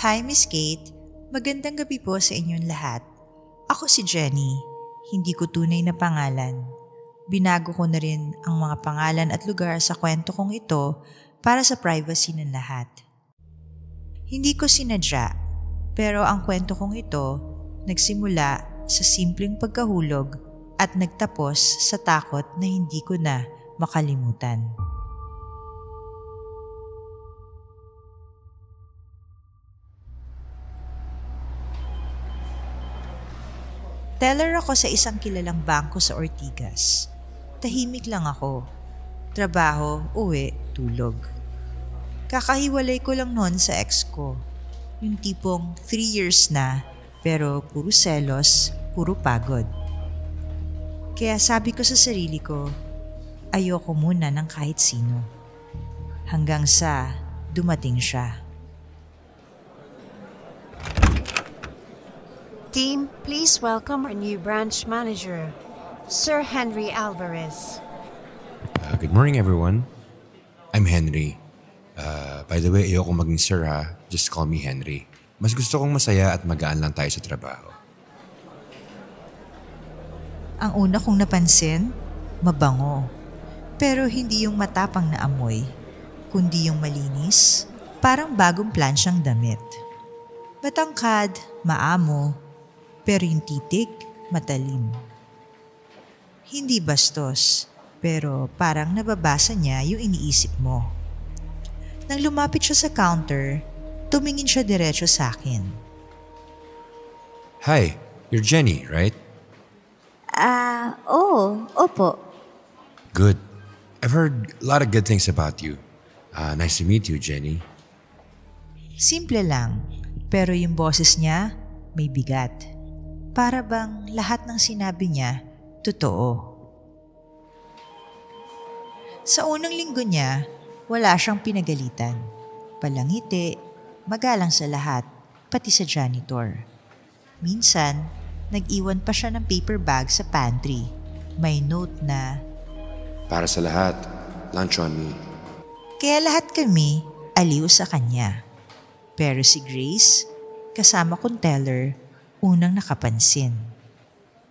Hi, Miss Kate. Magandang gabi po sa inyong lahat. Ako si Jenny. Hindi ko tunay na pangalan. Binago ko na rin ang mga pangalan at lugar sa kwento kong ito para sa privacy ng lahat. Hindi ko sinadya, pero ang kwento kong ito nagsimula sa simpleng pagkahulog at nagtapos sa takot na hindi ko na makalimutan. Teller ako sa isang kilalang bangko sa Ortigas. Tahimik lang ako. Trabaho, uwi, tulog. Kakahiwalay ko lang noon sa ex ko. Yung tipong 3 years na, pero puro selos, puro pagod. Kaya sabi ko sa sarili ko, ayoko muna ng kahit sino. Hanggang sa dumating siya. Team, please welcome our new branch manager, Sir Henry Alvarez. Good morning, everyone. I'm Henry. By the way, ayoko maging sir ha. Just call me Henry. Mas gusto kong masaya at magaan lang tayo sa trabaho. Ang una kong napansin, mabango. Pero hindi yung matapang na amoy, kundi yung malinis, parang bagong plansyang damit. Matangkad, maamo, pero yung titig, matalim. Hindi bastos, pero parang nababasa niya yung iniisip mo. Nang lumapit siya sa counter, tumingin siya diretso sa akin. Hi, you're Jenny, right? Opo. Good. I've heard a lot of good things about you. Nice to meet you, Jenny. Simple lang, pero yung boses niya may bigat. Para bang lahat ng sinabi niya, totoo. Sa unang linggo niya, wala siyang pinagalitan. Palangiti, magalang sa lahat, pati sa janitor. Minsan, nag-iwan pa siya ng paper bag sa pantry. May note na, Para sa lahat, lunch on me. kaya lahat kami aliw sa kanya. Pero si Grace, kasama kong teller, unang nakapansin.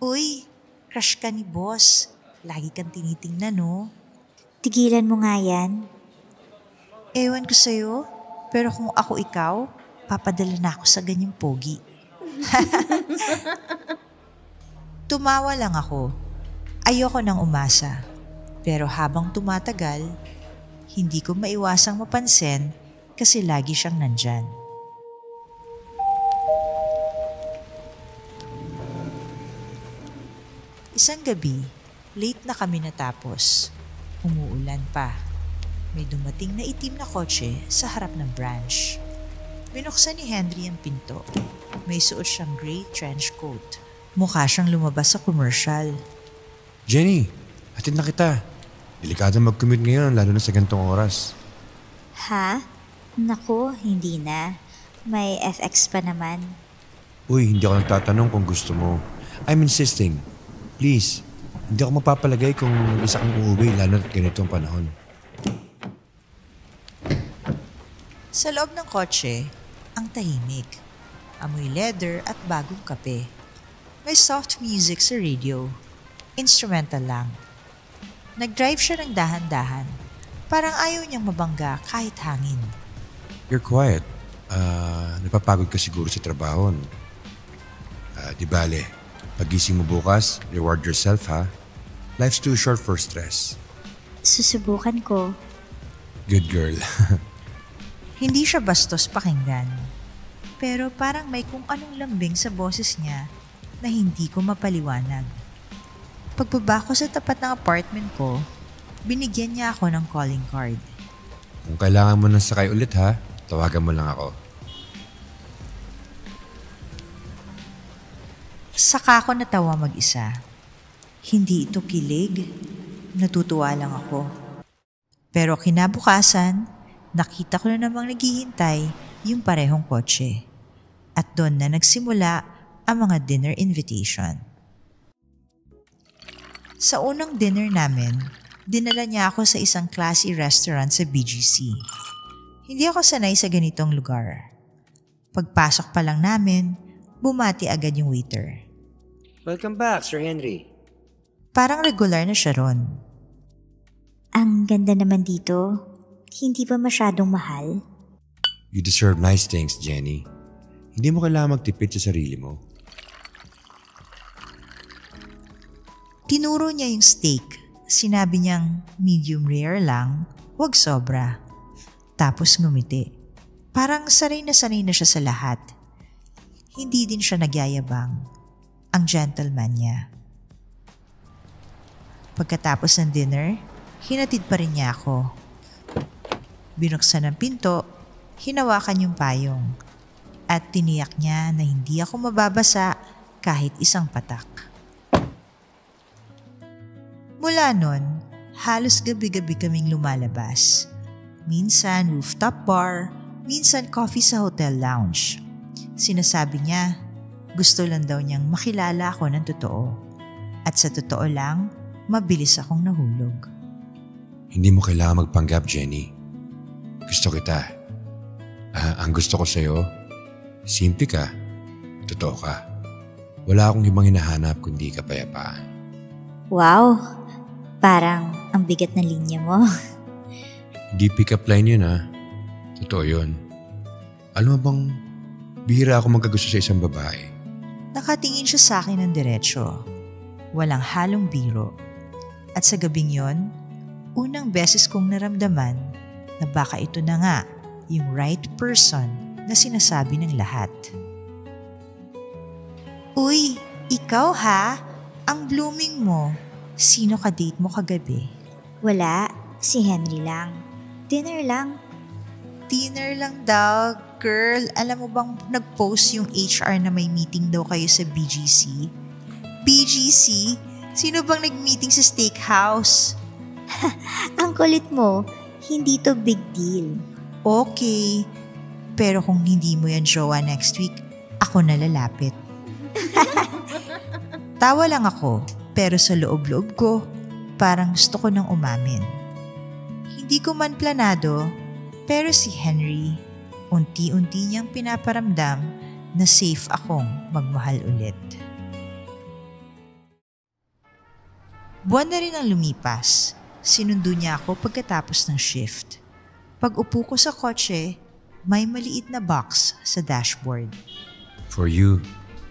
Uy, crush ka ni boss. Lagi kang tinitingnan, no? Tigilan mo nga yan. Ewan ko sa'yo, pero kung ako ikaw, papadala na ako sa ganyang pogi. Tumawa lang ako. Ayoko nang umasa. Pero habang tumatagal, hindi ko maiwasang mapansin kasi lagi siyang nandyan. Isang gabi, late na kami natapos. Umuulan pa. May dumating na itim na kotse sa harap ng branch. Binuksan ni Henry ang pinto. May suot siyang gray trench coat. Mukha siyang lumabas sa commercial. Jenny, hatid na kita. Delikado mag-commute ngayon, lalo na sa ganitong oras. Ha? Naku, hindi na. May FX pa naman. Uy, hindi ako nagtatanong kung gusto mo. I'm insisting. Please, hindi ako mapapalagay kung isa kang uuwi, lalo na ganitong panahon. Sa loob ng kotse, ang tahimik. Amoy leather at bagong kape. May soft music sa radio. Instrumental lang. Nag-drive siya ng dahan-dahan. Parang ayaw niyang mabangga kahit hangin. You're quiet. Napapagod ka siguro sa trabaho. Di bale, pagising mo bukas, reward yourself ha. Life's too short for stress. Susubukan ko. Good girl. Hindi siya bastos pakinggan. Pero parang may kung anong lambing sa boses niya na hindi ko mapaliwanag. Pagbaba ko sa tapat ng apartment ko, binigyan niya ako ng calling card. Kung kailangan mo ng sakay ulit ha, tawagan mo lang ako. Saka ako natawa mag-isa. Hindi ito kilig. Natutuwa lang ako. Pero kinabukasan, nakita ko na namang naghihintay yung parehong kotse. At doon na nagsimula ang mga dinner invitation. Sa unang dinner namin, dinala niya ako sa isang classy restaurant sa BGC. Hindi ako sanay sa ganitong lugar. Pagpasok pa lang namin, bumati agad yung waiter. Welcome back, Sir Henry. Parang regular na siya ron. Ang ganda naman dito. Hindi ba masyadong mahal? You deserve nice things, Jenny. Hindi mo kailangan magtipid sa sarili mo. Tinuro niya yung steak. Sinabi niyang medium rare lang, huwag sobra. Tapos ngumiti. Parang sanay na siya sa lahat. Hindi din siya nagyayabang. Ang gentleman niya. Pagkatapos ng dinner, hinatid pa rin niya ako. Binuksan ang pinto, hinawakan yung payong. At tiniyak niya na hindi ako mababasa kahit isang patak. Mula nun, halos gabi-gabi kaming lumalabas. Minsan rooftop bar, minsan coffee sa hotel lounge. Sinasabi niya, gusto lang daw niyang makilala ako ng totoo. At sa totoo lang, mabilis akong nahulog. Hindi mo kailangan magpanggap, Jenny. Gusto kita. Ang gusto ko sa'yo, simple ka, totoo ka. Wala akong ibang hinahanap kundi kapayapaan. Wow! Parang ang bigat ng linya mo. Hindi pick-up line yun Totoo yun. Alam mo bang bihira ako magkagusto sa isang babae? Nakatingin siya sa akin ng diretsyo. Walang halong biro. At sa gabing yon, unang beses kong naramdaman na baka ito na nga yung right person na sinasabi ng lahat. Uy, ikaw ha? Ang blooming mo. Sino ka-date mo kagabi? Wala, si Henry lang. Dinner lang. Dinner lang daw. Girl, alam mo bang nag-post yung HR na may meeting daw kayo sa BGC? BGC? Sino bang nag-meeting sa steakhouse? Ang kulit mo, hindi to big deal. Okay, pero kung hindi mo yan jowa next week, ako na lalapit. Tawa lang ako, pero sa loob-loob ko, parang gusto ko nang umamin. Hindi ko man planado, pero si Henry, unti-unti niyang pinaparamdam na safe akong magmahal ulit. Buwan na rin ang lumipas. Sinundo niya ako pagkatapos ng shift. Pag upo ko sa kotse, may maliit na box sa dashboard. For you,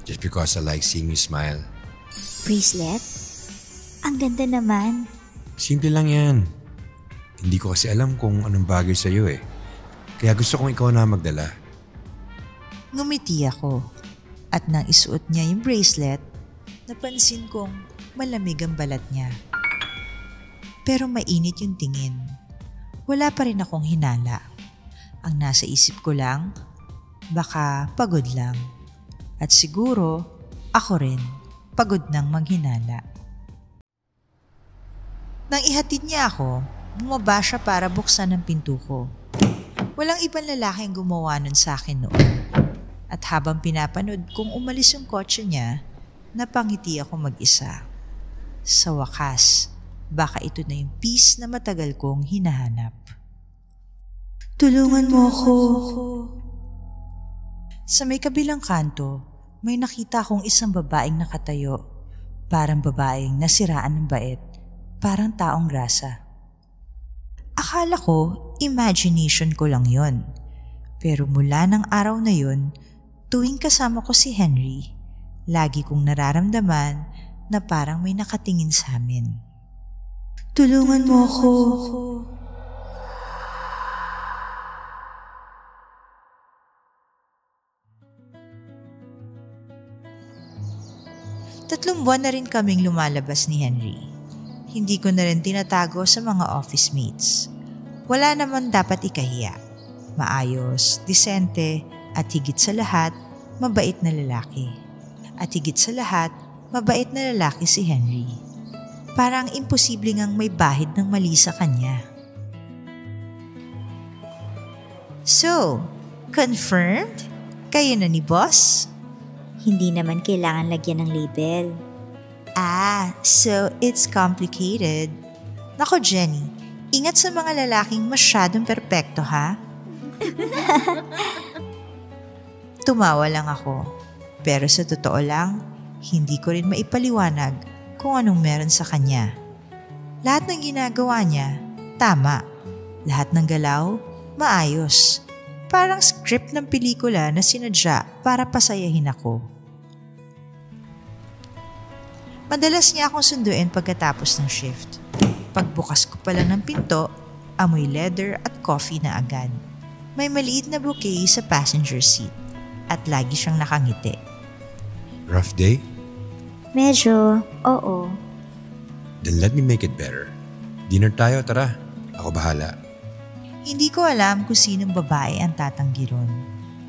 just because I like seeing you smile. Bracelet? Ang ganda naman. Simple lang yan. Hindi ko kasi alam kung anong bagay sa'yo Kaya gusto kong ikaw na magdala. Ngumiti ako. At nang isuot niya yung bracelet, napansin kong malamig ang balat niya. Pero mainit yung tingin. Wala pa rin akong hinala. Ang nasa isip ko lang, baka pagod lang. At siguro, ako rin, pagod nang maghinala. Nang ihatid niya ako, bumaba siya para buksan ang pinto ko. Walang ibang lalaki ang gumawa nun sa akin noon. At habang pinapanood kung umalis yung kotse niya, napangiti ako mag-isa. Sa wakas, baka ito na yung peace na matagal kong hinahanap. Tulungan mo ako. Sa may kabilang kanto, may nakita akong isang babaeng nakatayo. Parang babaeng nasiraan ng bait. Parang taong grasa. Akala ko, imagination ko lang yon. Pero mula ng araw na yon, tuwing kasama ko si Henry, lagi kong nararamdaman na parang may nakatingin sa amin. Tulungan mo ako. Tatlong buwan na rin kaming lumalabas ni Henry. Hindi ko na rin tinatago sa mga office mates. Wala naman dapat ikahiya. Maayos, disente, at higit sa lahat, mabait na lalaki. At higit sa lahat, mabait na lalaki si Henry. Parang imposible ngang may bahid ng mali sa kanya. So, confirmed? Kayo na ni boss? Hindi naman kailangan lagyan ng label. So it's complicated. Nako Jenny, ingat sa mga lalaking masyadong perpekto ha? Tumawa lang ako. Pero sa totoo lang, hindi ko rin maipaliwanag kung anong meron sa kanya. Lahat ng ginagawa niya, tama. Lahat ng galaw, maayos. Parang script ng pelikula na sinadya para pasayahin ako. Madalas niya akong sunduin pagkatapos ng shift. Pagbukas ko pa lang ng pinto, amoy leather at coffee na agad. May maliit na bouquet sa passenger seat at lagi siyang nakangiti. Rough day? Medyo, oo. Then let me make it better. Dinner tayo, tara. Ako bahala. Hindi ko alam kung sinong babae ang tatanggi ron.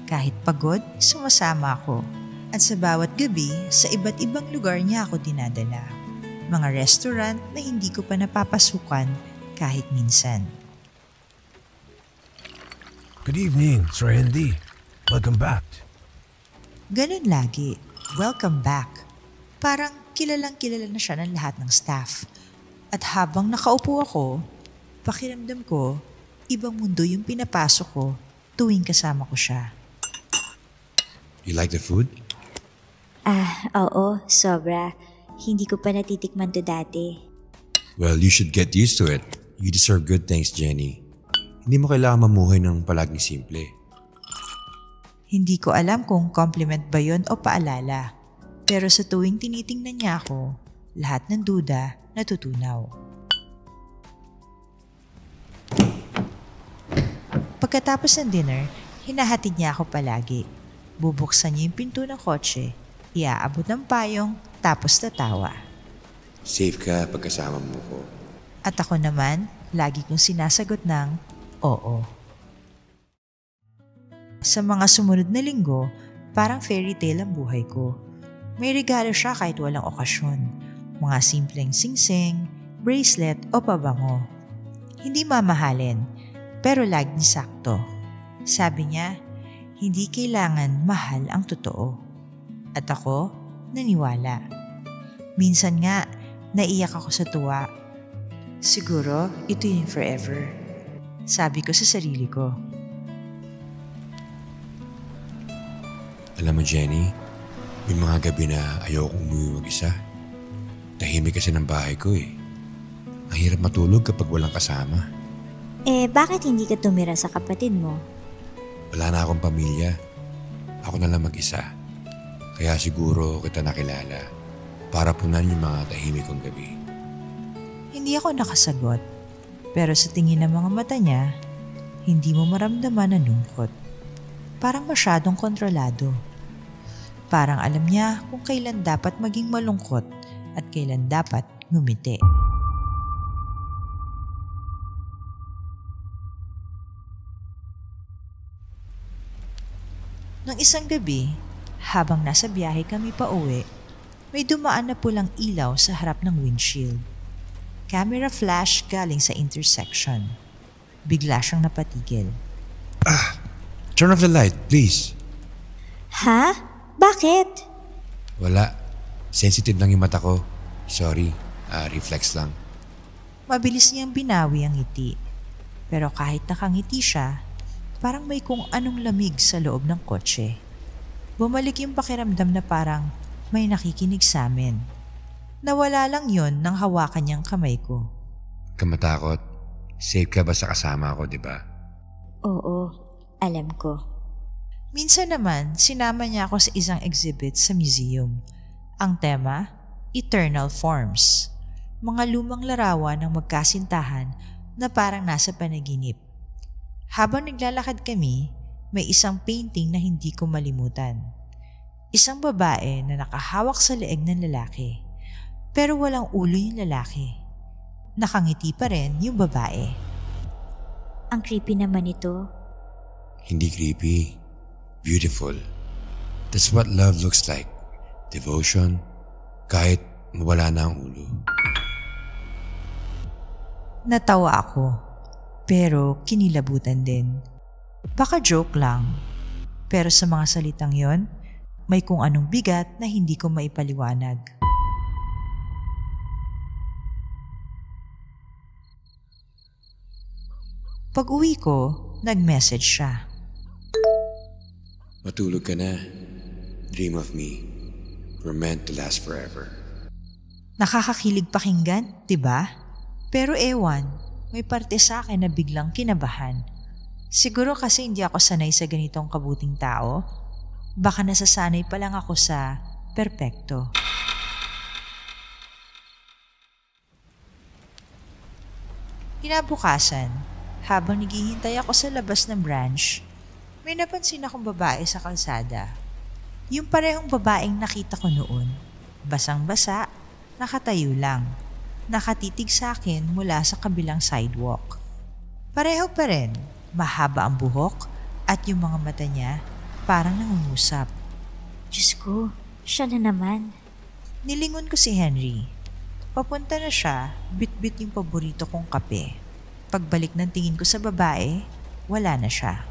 Kahit pagod, sumasama ako. At sa bawat gabi, sa iba't ibang lugar niya ako dinadala. Mga restaurant na hindi ko pa napapasukan kahit minsan. Good evening, Sir Henry. Welcome back. Ganun lagi. Welcome back. Parang kilalang kilala na siya ng lahat ng staff. At habang nakaupo ako, pakiramdam ko, ibang mundo yung pinapasok ko tuwing kasama ko siya. You like the food? Oo, sobra. Hindi ko pa natitikman to dati. Well, you should get used to it. You deserve good things, Jenny. Hindi mo kailangan mamuhay ng palaging simple. Hindi ko alam kung compliment ba yon o paalala. Pero sa tuwing tinitingnan niya ako, lahat ng duda natutunaw. Pagkatapos ng dinner, hinahatid niya ako palagi. Bubuksan niya yung pinto ng kotse, iaabot ng payong, tapos tatawa. Safe ka pagkasama mo ko. At ako naman, lagi kong sinasagot ng oo. Sa mga sumunod na linggo, parang fairy tale ang buhay ko. May regalo siya kahit walang okasyon. Mga simpleng singsing, bracelet o pabango. Hindi mamahalin, pero laging sakto. Sabi niya, hindi kailangan mahal ang totoo. At ako, naniwala. Minsan nga, naiyak ako sa tuwa. Siguro, ito yung forever. Sabi ko sa sarili ko. Alam mo, Jenny, may mga gabi na ayokong umuwi mag-isa. Tahimik kasi ng bahay ko eh. Ang hirap matulog kapag walang kasama. Bakit hindi ka tumira sa kapatid mo? Wala na akong pamilya. Ako na lang mag-isa. Kaya siguro kita nakilala para punan yung mga tahimik kong gabi. Hindi ako nakasagot. Pero sa tingin ng mga mata niya, hindi mo maramdaman ang lungkot. Parang masyadong kontrolado. Parang alam niya kung kailan dapat maging malungkot at kailan dapat ngumiti. Nung isang gabi, habang nasa biyahe kami pa uwi, may dumaan na pulang ilaw sa harap ng windshield. Camera flash galing sa intersection. Bigla siyang napatigil. Turn off the light, please. Ha? Bakit? Wala. Sensitive lang yung mata ko. Sorry. Reflex lang. Mabilis niyang binawi ang ngiti. Pero kahit nakangiti siya, parang may kung anong lamig sa loob ng kotse. Bumalik yung pakiramdam na parang may nakikinig sa amin. Nawala lang yon nang hawakan niyang kamay ko. Kamatakot. Safe ka ba sa kasama ko, di ba? Oo, alam ko. Minsan naman, sinama niya ako sa isang exhibit sa museum. Ang tema, Eternal Forms. Mga lumang larawan ng magkasintahan na parang nasa panaginip. Habang naglalakad kami, may isang painting na hindi ko malimutan. Isang babae na nakahawak sa leeg ng lalaki. Pero walang ulo yung lalaki. Nakangiti pa rin yung babae. Ang creepy naman ito. Hindi creepy. Beautiful. That's what love looks like. Devotion. Kahit mawala na ang ulo. Natawa ako. Pero kinilabutan din. Baka joke lang. Pero sa mga salitang yon, may kung anong bigat na hindi ko maipaliwanag. Pag uwi ko, nag-message siya. Matulog ka na. Dream of me. We're meant to last forever. Nakakakilig pakinggan, 'di ba? Pero ewan, may parte sa akin na biglang kinabahan. Siguro kasi hindi ako sanay sa ganitong kabuting tao. Baka nasasanay pa lang ako sa perpekto. Kinabukasan, habang naghihintay ako sa labas ng branch, may napansin akong babae sa kalsada. Yung parehong babaeng nakita ko noon. Basang-basa, nakatayo lang. Nakatitig sa akin mula sa kabilang sidewalk. Pareho pa rin, mahaba ang buhok at yung mga mata niya parang nangungusap. Diyos ko, siya na naman. Nilingon ko si Henry. Papunta na siya, bit-bit yung paborito kong kape. Pagbalik ng tingin ko sa babae, wala na siya.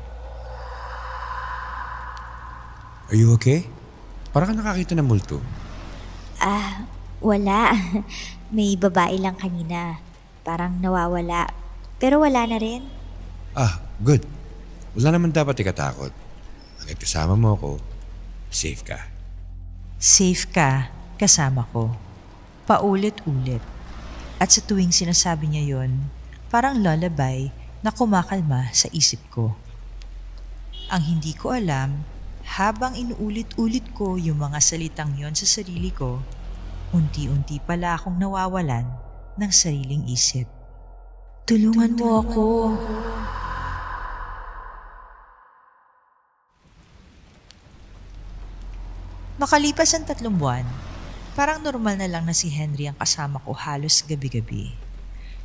Are you okay? Parang ka nakakita ng multo. Wala. May babae lang kanina. Parang nawawala. Pero wala na rin. Good. Wala naman dapat ikatakot. Hanggat kasama mo ako, safe ka. Safe ka, kasama ko. Paulit-ulit. At sa tuwing sinasabi niya yon, parang lullaby na kumakalma sa isip ko. Ang hindi ko alam, habang inuulit-ulit ko yung mga salitang yon sa sarili ko, unti-unti pala akong nawawalan ng sariling isip. Tulungan mo ako. Makalipas ang 3 buwan, parang normal na lang na si Henry ang kasama ko halos gabi-gabi.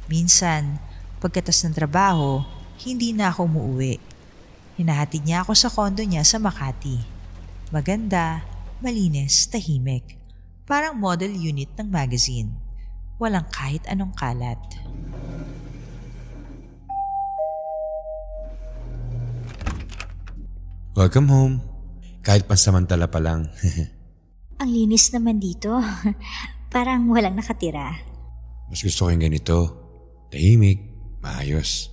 Minsan, pagkatas ng trabaho, hindi na ako umuwi. Hinahatid niya ako sa kondo niya sa Makati. Maganda, malinis, tahimik. Parang model unit ng magazine. Walang kahit anong kalat. Welcome home. Kahit pansamantala pa lang. Ang linis naman dito. Parang walang nakatira. Mas gusto ko yung ganito. Tahimik, maayos.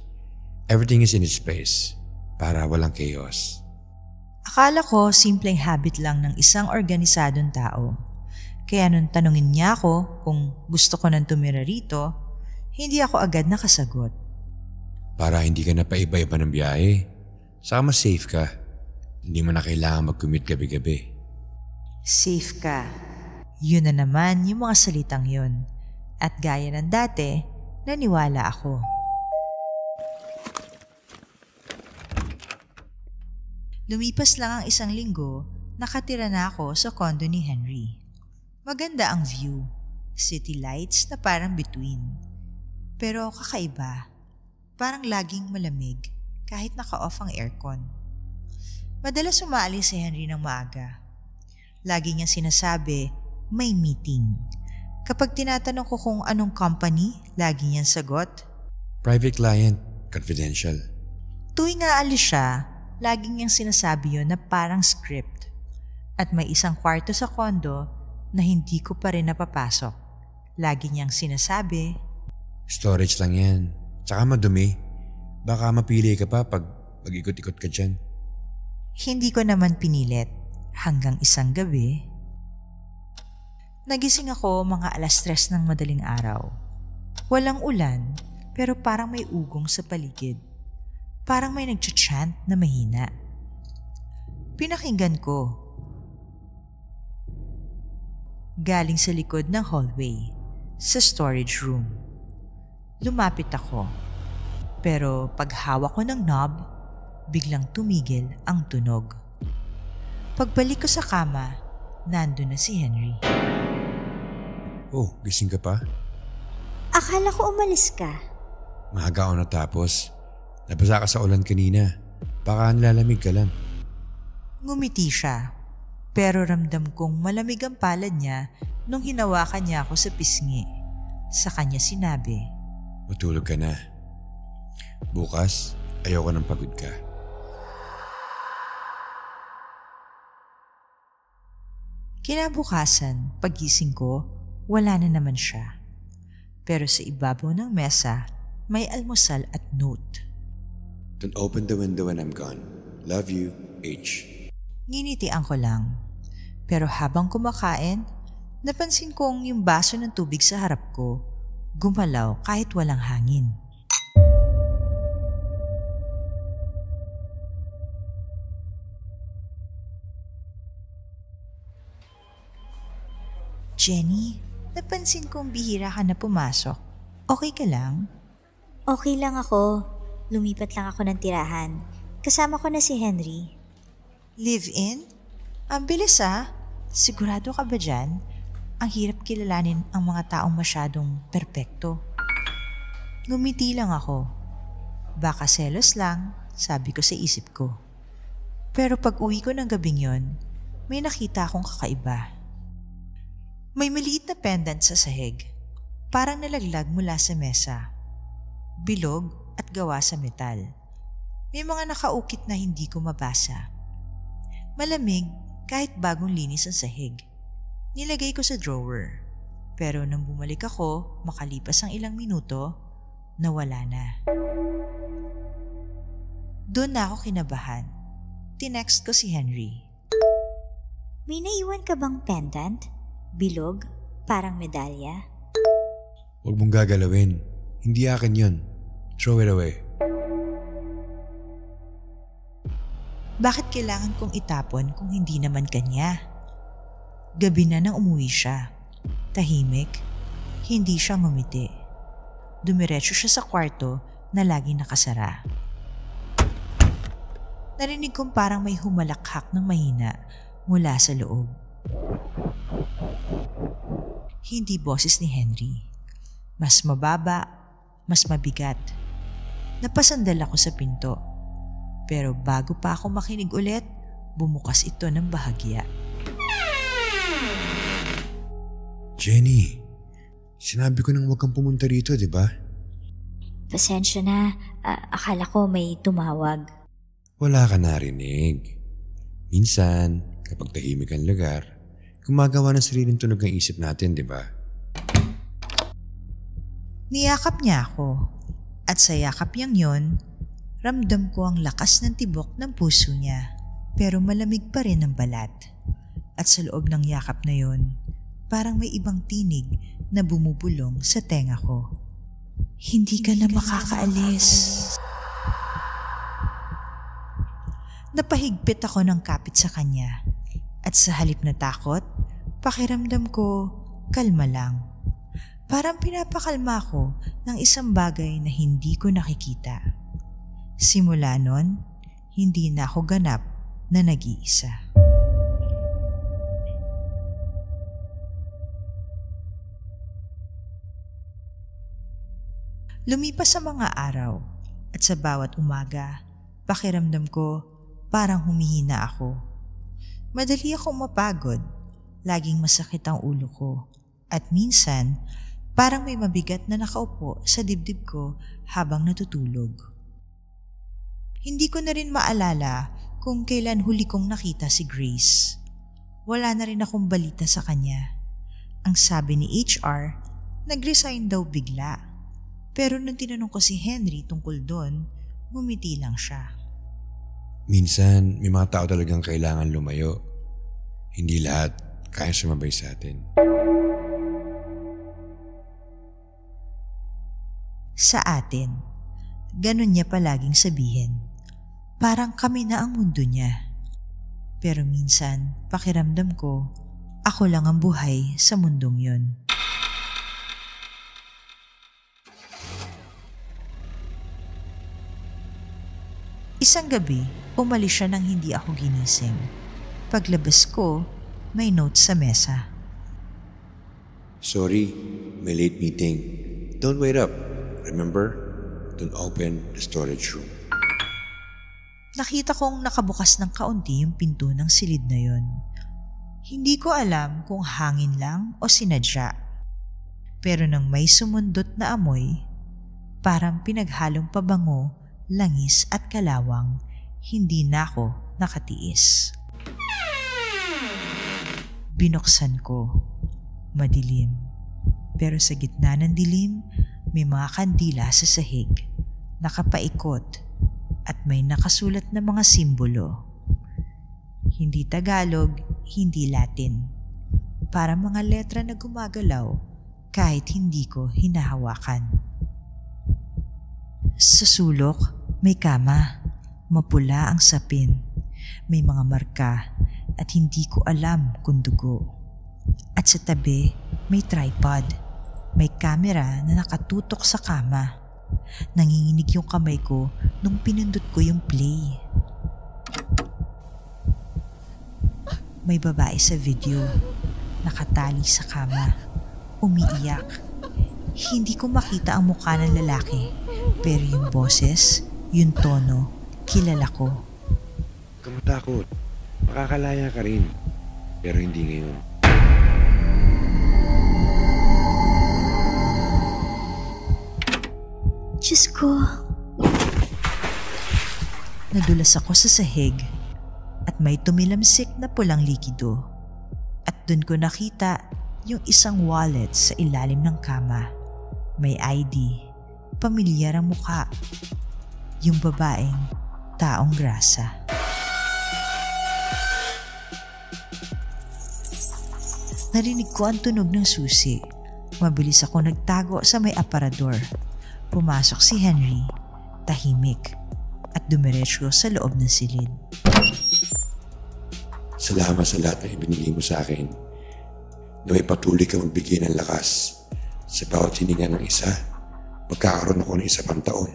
Everything is in its place. Para walang chaos. Akala ko simpleng habit lang ng isang organisadong tao. Kaya nung tanungin niya ako kung gusto ko nang tumira rito, hindi ako agad nakasagot. Para hindi ka na paiba-iba ng biyahe. Saka mas safe ka. Hindi mo na kailangan mag-commute gabi-gabi. Safe ka. Yun na naman yung mga salitang yun. At gaya ng dati, naniwala ako. Lumipas lang ang 1 linggo, nakatira na ako sa condo ni Henry. Maganda ang view, city lights na parang between. Pero kakaiba, parang laging malamig kahit naka-off ang aircon. Madalas umaalis si Henry ng maaga. Lagi niyang sinasabi, may meeting. Kapag tinatanong ko kung anong company, lagi niyang sagot, Private client, confidential. tuwing aalis siya, lagi niyang sinasabi yon na parang script. At may isang kwarto sa kondo na hindi ko pa rin napapasok. Lagi niyang sinasabi, Storage lang yan. Tsaka madumi. Baka mapili ka pa pag mag-ikot-ikot ka dyan. hindi ko naman pinilit. Hanggang isang gabi, nagising ako mga 3:00 ng madaling araw. Walang ulan, pero parang may ugong sa paligid. Parang may nag-chant na mahina. Pinakinggan ko. Galing sa likod ng hallway, sa storage room. Lumapit ako. Pero paghawak ko ng knob, biglang tumigil ang tunog. Pagbalik ko sa kama, nandun na si Henry. Oh, gising ka pa? Akala ko umalis ka. Mahaga ako natapos. Nabasa ka sa ulan kanina. Baka nilalamig ka lang. Ngumiti siya, pero ramdam kong malamig ang palad niya nung hinawakan niya ako sa pisngi. Sa kanya sinabi, Matulog ka na. Bukas, ayoko nang pagod ka. Kinabukasan, pagising ko, wala na naman siya. Pero sa ibabaw ng mesa, may almusal at note. Don't open the window when I'm gone. Love you, H. Nginitian ko lang. Pero habang kumakain, napansin kong yung baso ng tubig sa harap ko gumalaw kahit walang hangin. Jenny, napansin kong bihira ka na pumasok. Okay ka lang? Okay lang ako. Lumipat lang ako ng tirahan. Kasama ko na si Henry. Live-in? Ang bilis ah. Sigurado ka ba dyan? Ang hirap kilalanin ang mga taong masyadong perpekto. Ngumiti lang ako. Baka selos lang, sabi ko sa isip ko. Pero pag uwi ko ng gabing yon, may nakita akong kakaiba. May maliit na pendant sa sahig. Parang nalaglag mula sa mesa. Bilog at gawa sa metal. May mga nakaukit na hindi ko mabasa. Malamig kahit bagong linis ang sahig. Nilagay ko sa drawer. Pero nang bumalik ako, makalipas ang ilang minuto, nawala na. Doon na ako kinabahan. Tinext ko si Henry. May naiwan ka bang pendant? Bilog? Parang medalya? Huwag mong gagalawin. Hindi akin yun. Throw it away. Bakit kailangan kong itapon kung hindi naman kanya? Gabi na nang umuwi siya. Tahimik. Hindi siya ngumiti. Dumiretso siya sa kwarto na laging nakasara. Narinig kong parang may humalakhak ng mahina mula sa loob. Hindi boses ni Henry. Mas mababa, mas mabigat. Napasandal ako sa pinto. Pero bago pa ako makinig ulit, bumukas ito ng bahagya. Jenny, sinabi ko nang huwag kang pumunta rito, di ba? Pasensya na. Akala ko may tumawag. Wala ka narinig. Minsan, kapag tahimik ang lugar, gumagawa ng sariling tunog ang isip natin, di ba? Niyakap niya ako. At sa yakap niyang yon, ramdam ko ang lakas ng tibok ng puso niya. Pero malamig pa rin ang balat. At sa loob ng yakap na yon, parang may ibang tinig na bumubulong sa tenga ko. Hindi ka na makakaalis. Napahigpit ako ng kapit sa kanya. At sa halip na takot, pakiramdam ko kalma lang. Parang pinapakalma ko ng isang bagay na hindi ko nakikita. Simula nun, hindi na ako ganap na nag-iisa. Lumipas sa mga araw at sa bawat umaga, pakiramdam ko parang humihina ako. Madali akong mapagod, laging masakit ang ulo ko, at minsan parang may mabigat na nakaupo sa dibdib ko habang natutulog. Hindi ko na rin maalala kung kailan huli kong nakita si Grace. Wala na rin akong balita sa kanya. Ang sabi ni HR, nag-resign daw bigla. Pero nung tinanong ko si Henry tungkol doon, ngumiti lang siya. Minsan, may mga tao talagang kailangan lumayo. Hindi lahat kaya sumabay sa atin. Sa atin, ganun niya palaging sabihin. Parang kami na ang mundo niya. Pero minsan, pakiramdam ko, ako lang ang buhay sa mundong yun. Isang gabi, umalis siya nang hindi ako ginising. Paglabas ko, may note sa mesa. Sorry, may late meeting. Don't wait up. Remember, don't open the storage room. Nakita kong nakabukas ng kaunti yung pinto ng silid na yon. Hindi ko alam kung hangin lang o sinadya. Pero nang may sumundot na amoy, parang pinaghalong pabango, langis at kalawang, hindi na ako nakatiis. Binuksan ko. Madilim. Pero sa gitna ng dilim, may mga kandila sa sahig, nakapaikot, at may nakasulat na mga simbolo. Hindi Tagalog, hindi Latin. Para mga letra na gumagalaw kahit hindi ko hinahawakan. Sa sulok, may kama. Mapula ang sapin. May mga marka at hindi ko alam kung dugo. At sa tabi, may tripod. May camera na nakatutok sa kama. Nanginginig yung kamay ko nung pinindot ko yung play. May babae sa video. Nakatali sa kama. Umiiyak. Hindi ko makita ang mukha ng lalaki. Pero yung boses, yung tono, kilala ko. Huwag kang matakot. Makakalaya ka rin. Pero hindi ngayon. Diyos ko. Nadulas ako sa sahig at may tumilamsik na pulang likido. At dun ko nakita yung isang wallet sa ilalim ng kama. May ID, pamilyar ang mukha. Yung babaeng taong grasa. Narinig ko ang tunog ng susi. Mabilis ako nagtago sa may aparador. Pumasok si Henry, tahimik, at dumiretso sa loob ng silid. Salamat sa lahat na ibinigay mo sa akin. Na may patuloy ka magbigay ng lakas. Sa bawat hininga ng isa, magkakaroon ako ng isa pang taon.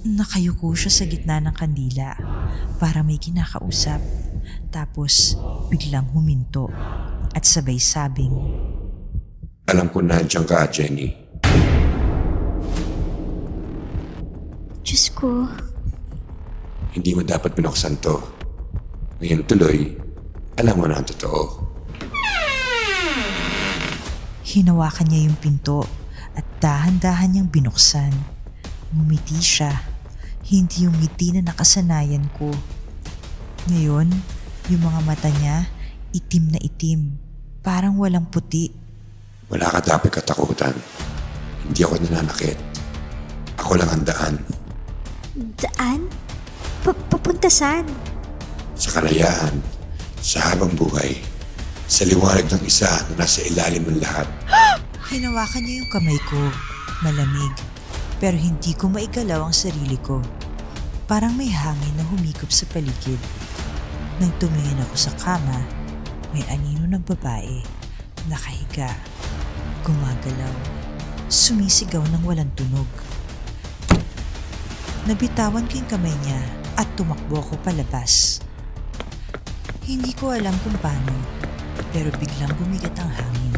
Nakayuko siya sa gitna ng kandila para may kinakausap. Tapos biglang huminto at sabay sabing, Alam ko nandiyan ka, Jenny. Diyos ko. Hindi mo dapat binuksan to. Ngayon tuloy, alam mo na ang totoo. Hinawakan niya yung pinto at dahan-dahan niyang binuksan. Ngumiti siya. Hindi yung ngiti na nakasanayan ko. Ngayon, yung mga mata niya, itim na itim. Parang walang puti. Wala ka dapat katakutan. Hindi ako nananakit. Ako lang ang daan. Daan? Papunta saan? Sa kalayaan, sa habang buhay, sa liwanag ng isa na nasa ilalim ng lahat. Hinawakan niya yung kamay ko. Malamig. Pero hindi ko maigalaw ang sarili ko. Parang may hangin na humikop sa paligid. Nang tumingin ako sa kama, may anino ng babae. Nakahiga. Gumagalaw. Sumisigaw ng walang tunog. Nabitawan ko yung kamay niya at tumakbo ako palabas. Hindi ko alam kung paano, pero biglang bumigat ang hangin.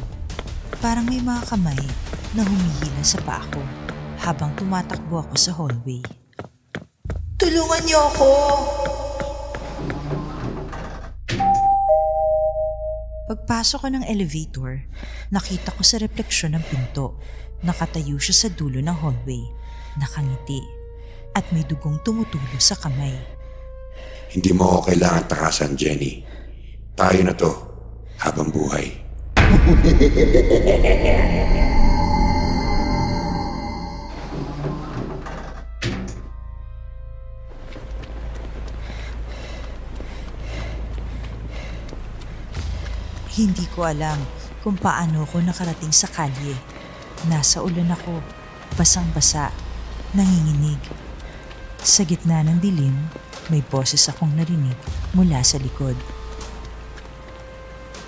Parang may mga kamay na humihila sa paa ko habang tumatakbo ako sa hallway. Tulungan niyo ako! Pagpasok ko ng elevator, nakita ko sa refleksyon ng pinto. Nakatayo siya sa dulo ng hallway, nakangiti, at may dugong tumutulo sa kamay. Hindi mo ako kailangan takasan, Jenny. Tayo na to, habang buhay. Hindi ko alam kung paano ako nakarating sa kalye. Nasa ulan ako, basang-basa, nanginginig. Sa gitna ng dilim, may boses akong narinig mula sa likod.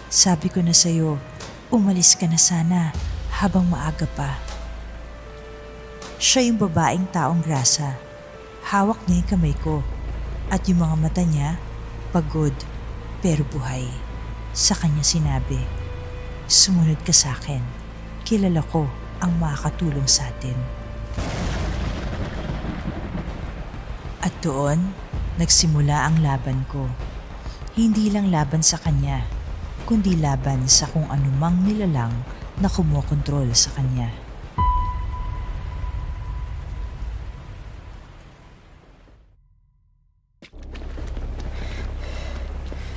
Sabi ko na sa'yo, umalis ka na sana habang maaga pa. Siya yung babaeng taong grasa. Hawak niya yung kamay ko at yung mga mata niya, pagod pero buhay. Sa kanya sinabi, sumunod ka sa akin. Kilala ko ang makakatulong sa atin. At doon, nagsimula ang laban ko. Hindi lang laban sa kanya, kundi laban sa kung anumang nilalang na kumokontrol sa kanya.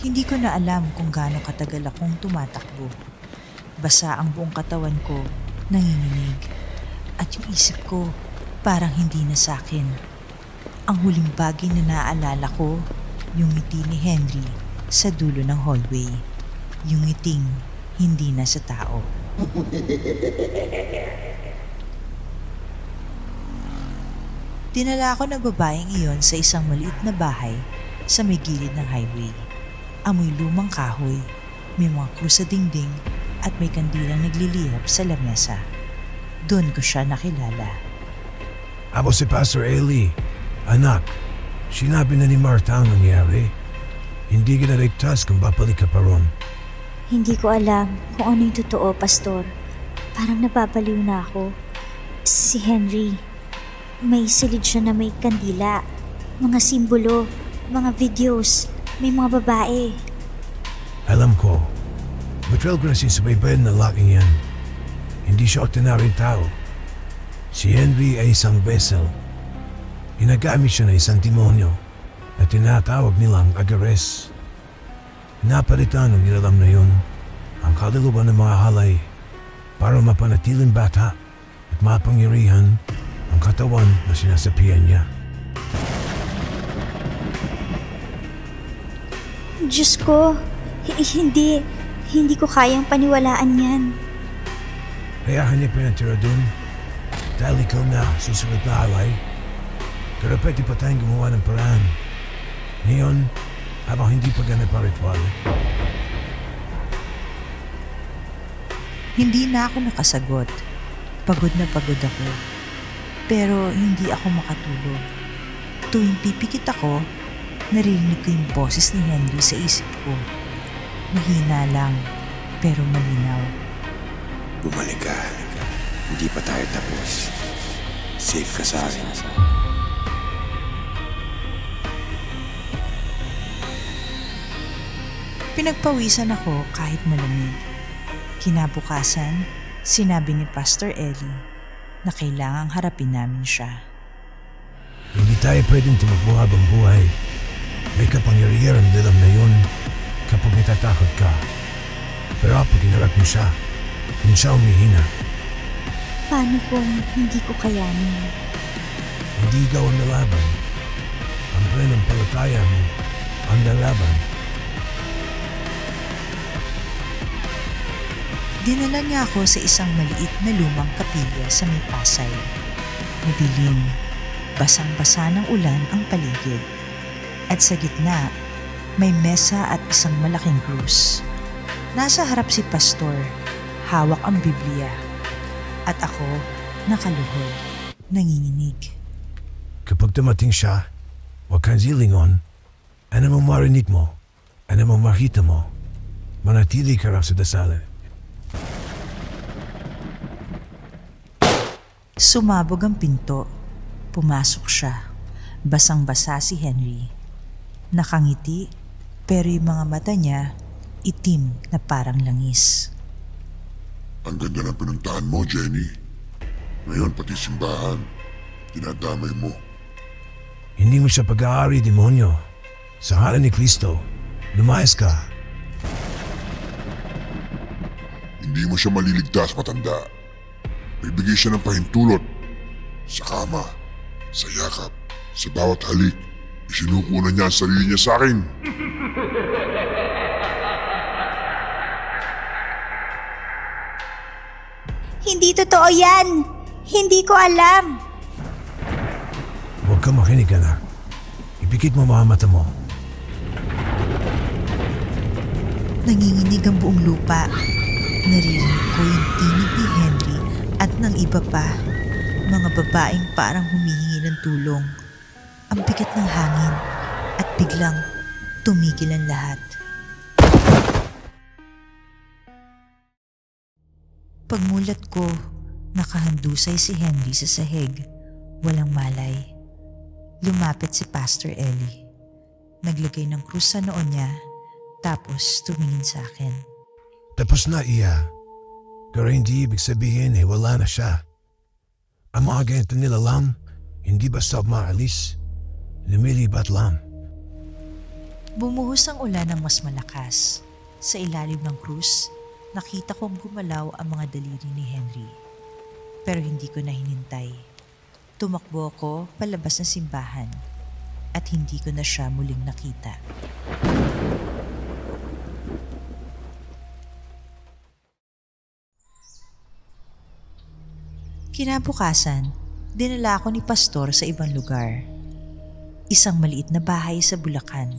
Hindi ko na alam kung gaano katagal akong tumatakbo. Basa ang buong katawan ko, nanginginig. At yung isip ko, parang hindi na sa akin. Ang huling bagay na naaalala ko, yung ngiti ni Henry sa dulo ng hallway. Yung ngiting hindi na sa tao. Dinala ako ng babaeng iyon sa isang maliit na bahay sa may gilid ng highway. Amoy lumang kahoy, may mga krus sa dingding at may kandilang naglilihap sa lamesa. Doon ko siya nakilala. Ako si Pastor Eli. Anak, sinabi na ni Martha ang nangyari. Hindi ka naligtas kung babalik ka pa ron. Hindi ko alam kung ano yung totoo, Pastor. Parang napapaliw na ako. Si Henry, may silid siya na may kandila, mga simbolo, mga videos, may mga babae. Alam ko, betrayal ko na sinusubaybayan ng laking yan. Hindi siya ordinaryong tao. Si Henry ay isang vessel. Ginagamit siya ng isang demonyo na tinatawag nilang Agares. Napalitan ng nilalam na yun ang kaluluwa ng mga halay para mapanatiling bata at mapangyarihan ang katawan na sinasapian niya. Diyos ko, hindi ko kayang paniwalaan yan. Kaya kanya pinatira dun dahil ikaw na susunod na halay. Pero pwede pa tayong gumawa ng paraan. Ngayon, habang hindi pa ganap ang ritual. Hindi na ako nakasagot. Pagod na pagod ako. Pero hindi ako makatulog. Tuwing pipikit ako, narinig ko yung boses ni Henry sa isip ko. Mahina lang, pero malinaw. Bumalik ka. Hindi pa tayo tapos. Safe ka sa akin. Pinagpawisan ako kahit malamig. Kinabukasan, sinabi ni Pastor Eli na kailangang harapin namin siya. Hindi tayo pwedeng tumakbo habang buhay. May kapangyarihan ang dilam na yun kapag natatakot ka. Pero kapag inarap mo siya, yun siya umihina. Paano kung hindi ko kayanin? Hindi ikaw ang nalaban. Ang pananampalataya mo ang nalaban. Dinala niya ako sa isang maliit na lumang kapilya sa may Pasay. Madilim, basang-basa ng ulan ang paligid. At sa gitna, may mesa at isang malaking krus. Nasa harap si Pastor, hawak ang Biblia. At ako, nakaluhod, nanginginig. Kapag dumating siya, huwag kang zilingon. Ano mong marinig mo, ano mong makita mo, manatili ka raw sa dasalan. Sumabog ang pinto. Pumasok siya. Basang-basa si Henry. Nakangiti, pero yung mga mata niya, itim na parang langis. Ang ganda ng pinuntahan mo, Jenny. Ngayon pati simbahan, dinadamay mo. Hindi mo siya pag-aari, demonyo. Sa ngalan ni Kristo, lumayas ka. Hindi mo siya maliligtas, matanda. Bibigay siya ng pahintulot. Sa kama, sa yakap, sa bawat halik. Isinuko na niya ang sarili niya sa akin. Hindi totoo yan! Hindi ko alam! Huwag kang makinig, anak. Ipikit mo mga mata mo. Nanginginig ang buong lupa. Naririnig ko yung tinig ni Henry at ng iba pa. Mga babaeng parang humihingi ng tulong. Ang bigat ng hangin at biglang tumigil ang lahat. Pagmulat ko, nakahandusay si Henry sa sahig. Walang malay. Lumapit si Pastor Eli. Naglagay ng krus sa noon niya, tapos tumingin sa akin. Tapos na iya. Pero hindi ibig sabihin wala na siya. Ang mga ganito nila lang, hindi basta maalis. Lumilibat lang. Bumuhos ang ulan ng mas malakas. Sa ilalim ng krus, nakita kong gumalaw ang mga daliri ni Henry. Pero hindi ko na hinintay. Tumakbo ako palabas ng simbahan. at hindi ko na siya muling nakita. Kinabukasan, dinala ako ni Pastor sa ibang lugar. Isang maliit na bahay sa Bulacan.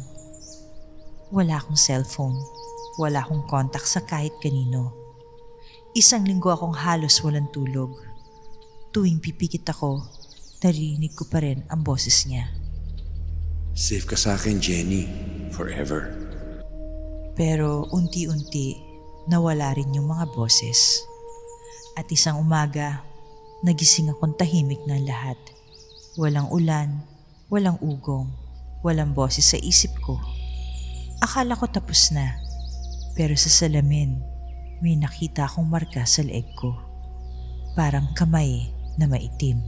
Wala akong cellphone, wala akong kontak sa kahit kanino. Isang linggo akong halos walang tulog. Tuwing pipikit ako, narinig ko pa rin ang boses niya. Safe ka sa akin, Jenny. Forever. Pero unti-unti, nawala rin yung mga boses. At isang umaga, nagising akong tahimik na lahat. Walang ulan, walang ugong, walang boses sa isip ko. Akala ko tapos na, pero sa salamin, may nakita akong marka sa leeg ko. Parang kamay na maitim.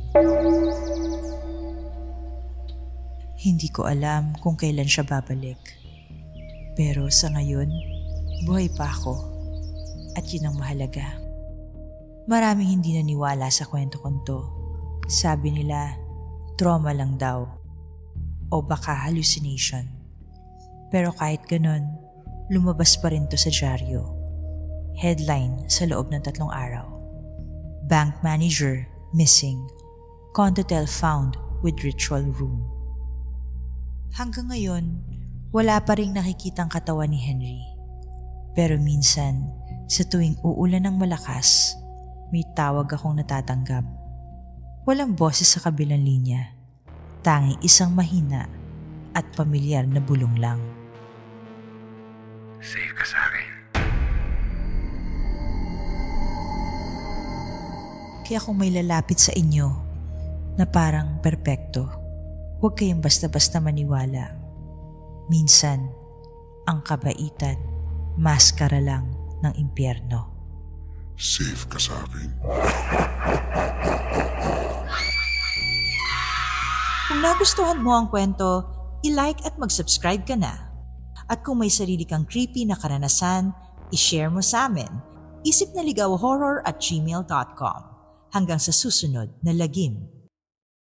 Hindi ko alam kung kailan siya babalik. Pero sa ngayon, buhay pa ako. At yun ang mahalaga. Maraming hindi naniwala sa kwento kong to. Sabi nila, trauma lang daw. O baka hallucination. Pero kahit ganun, lumabas pa rin to sa dyaryo. Headline sa loob ng 3 araw. Bank manager missing. Condotel found with ritual room. Hanggang ngayon, wala pa ring nakikitang katawan ni Henry. Pero minsan, sa tuwing uulan ng malakas, may tawag akong natatanggap. Walang boses sa kabilang linya. Tanging isang mahina at pamilyar na bulong lang. Safe ka sa akin. Kaya kung may lalapit sa inyo na parang perpekto, huwag kayong basta-basta maniwala. Minsan, ang kabaitan, maskara lang ng impyerno. Safe ka sa akin. Kung nagustuhan mo ang kwento, i-like at mag-subscribe ka na. At kung may sarili kang creepy na karanasan, i-share mo sa amin. isipnaligawhorror@gmail.com. Hanggang sa susunod na lagim